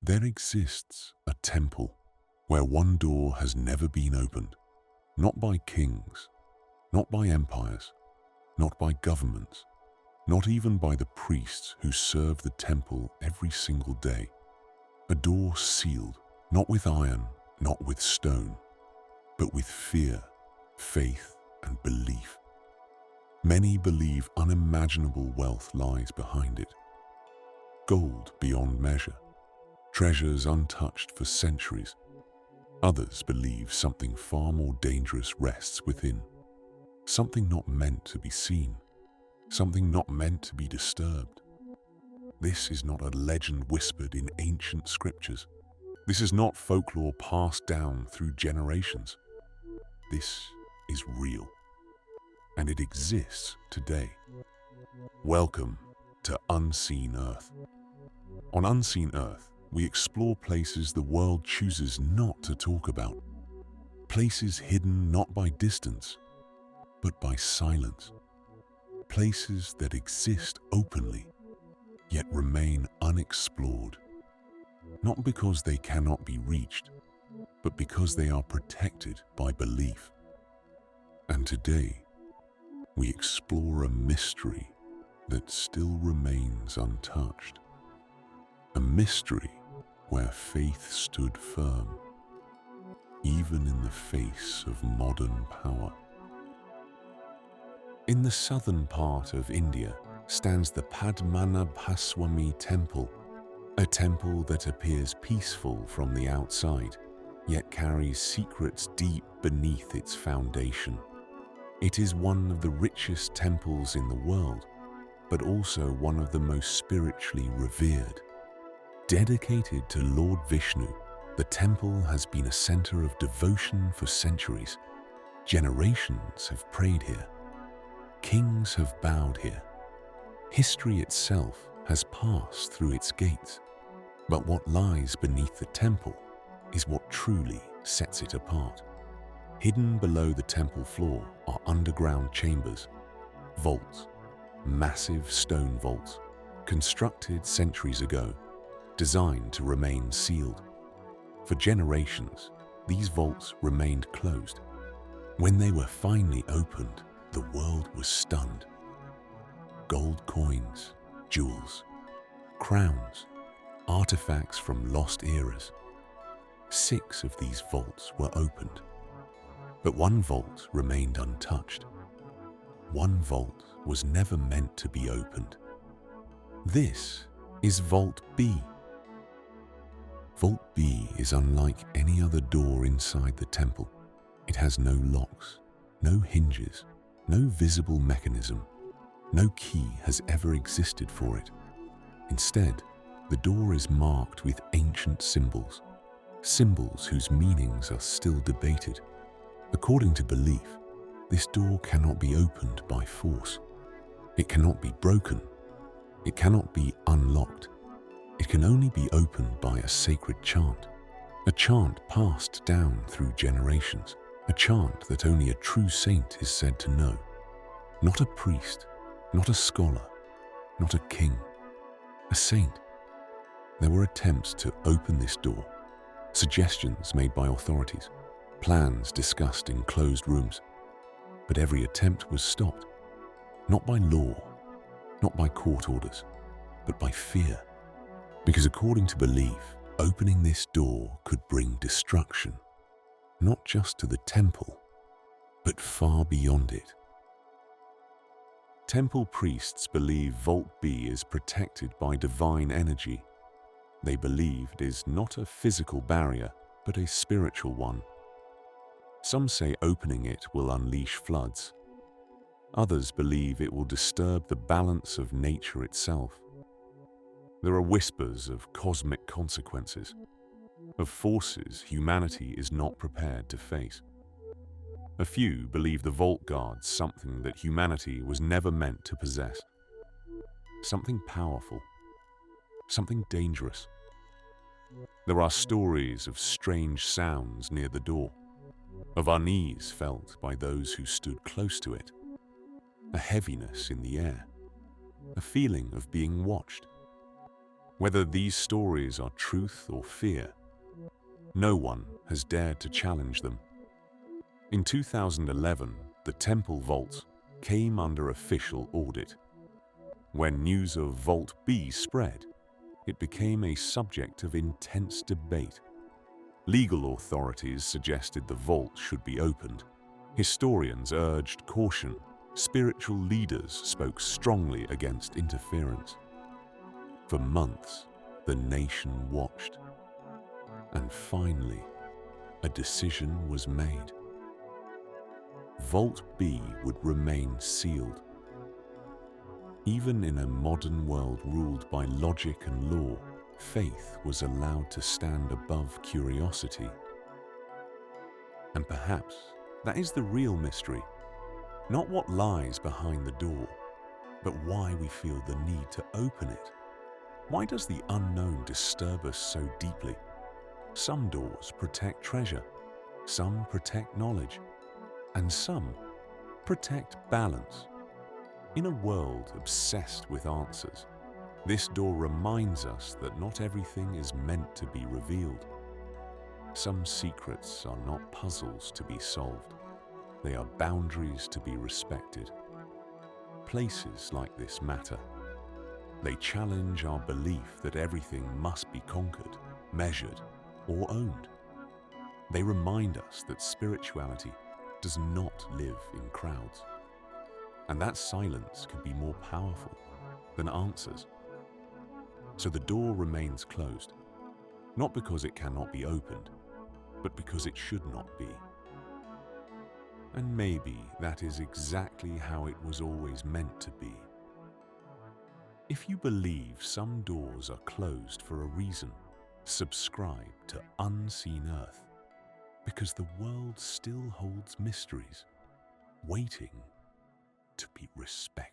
There exists a temple where one door has never been opened, not by kings, not by empires, not by governments, not even by the priests who serve the temple every single day. A door sealed, not with iron, not with stone, but with fear, faith, and belief. Many believe unimaginable wealth lies behind it. Gold beyond measure, treasures untouched for centuries. Others believe something far more dangerous rests within, something not meant to be seen, something not meant to be disturbed. This is not a legend whispered in ancient scriptures. This is not folklore passed down through generations. This is real, and it exists today. Welcome to Unseen Earth. On Unseen Earth, we explore places the world chooses not to talk about. Places hidden not by distance, but by silence. Places that exist openly, yet remain unexplored. Not because they cannot be reached, but because they are protected by belief. And today, we explore a mystery that still remains untouched. A mystery where faith stood firm, even in the face of modern power. In the southern part of India stands the Padmanabhaswamy Temple, a temple that appears peaceful from the outside, yet carries secrets deep beneath its foundation. It is one of the richest temples in the world, but also one of the most spiritually revered. Dedicated to Lord Vishnu, the temple has been a center of devotion for centuries. Generations have prayed here. Kings have bowed here. History itself has passed through its gates. But what lies beneath the temple is what truly sets it apart. Hidden below the temple floor are underground chambers, vaults, massive stone vaults, constructed centuries ago, designed to remain sealed. For generations, these vaults remained closed. When they were finally opened, the world was stunned. Gold coins, jewels, crowns, artifacts from lost eras. 6 of these vaults were opened, but one vault remained untouched. One vault was never meant to be opened. This is Vault B. Vault B is unlike any other door inside the temple. It has no locks, no hinges, no visible mechanism. No key has ever existed for it. Instead, the door is marked with ancient symbols, symbols whose meanings are still debated. According to belief, this door cannot be opened by force. It cannot be broken. It cannot be unlocked. It can only be opened by a sacred chant, a chant passed down through generations, a chant that only a true saint is said to know. Not a priest, not a scholar, not a king, a saint. There were attempts to open this door, suggestions made by authorities, plans discussed in closed rooms, but every attempt was stopped, not by law, not by court orders, but by fear. Because according to belief, opening this door could bring destruction, not just to the temple, but far beyond it. Temple priests believe Vault B is protected by divine energy. They believe it is not a physical barrier, but a spiritual one. Some say opening it will unleash floods. Others believe it will disturb the balance of nature itself. There are whispers of cosmic consequences, of forces humanity is not prepared to face. A few believe the vault guards something that humanity was never meant to possess. Something powerful, something dangerous. There are stories of strange sounds near the door, of unease felt by those who stood close to it, a heaviness in the air, a feeling of being watched. Whether these stories are truth or fear, no one has dared to challenge them. In 2011, the temple vaults came under official audit. When news of Vault B spread, it became a subject of intense debate. Legal authorities suggested the vault should be opened. Historians urged caution. Spiritual leaders spoke strongly against interference. For months, the nation watched. And finally, a decision was made. Vault B would remain sealed. Even in a modern world ruled by logic and law, faith was allowed to stand above curiosity. And perhaps that is the real mystery. Not what lies behind the door, but why we feel the need to open it. Why does the unknown disturb us so deeply? Some doors protect treasure, some protect knowledge, and some protect balance. In a world obsessed with answers, this door reminds us that not everything is meant to be revealed. Some secrets are not puzzles to be solved. They are boundaries to be respected. Places like this matter. They challenge our belief that everything must be conquered, measured, or owned. They remind us that spirituality does not live in crowds, and that silence can be more powerful than answers. So the door remains closed, not because it cannot be opened, but because it should not be. And maybe that is exactly how it was always meant to be. If you believe some doors are closed for a reason, subscribe to Unseen Earth, because the world still holds mysteries, waiting to be respected.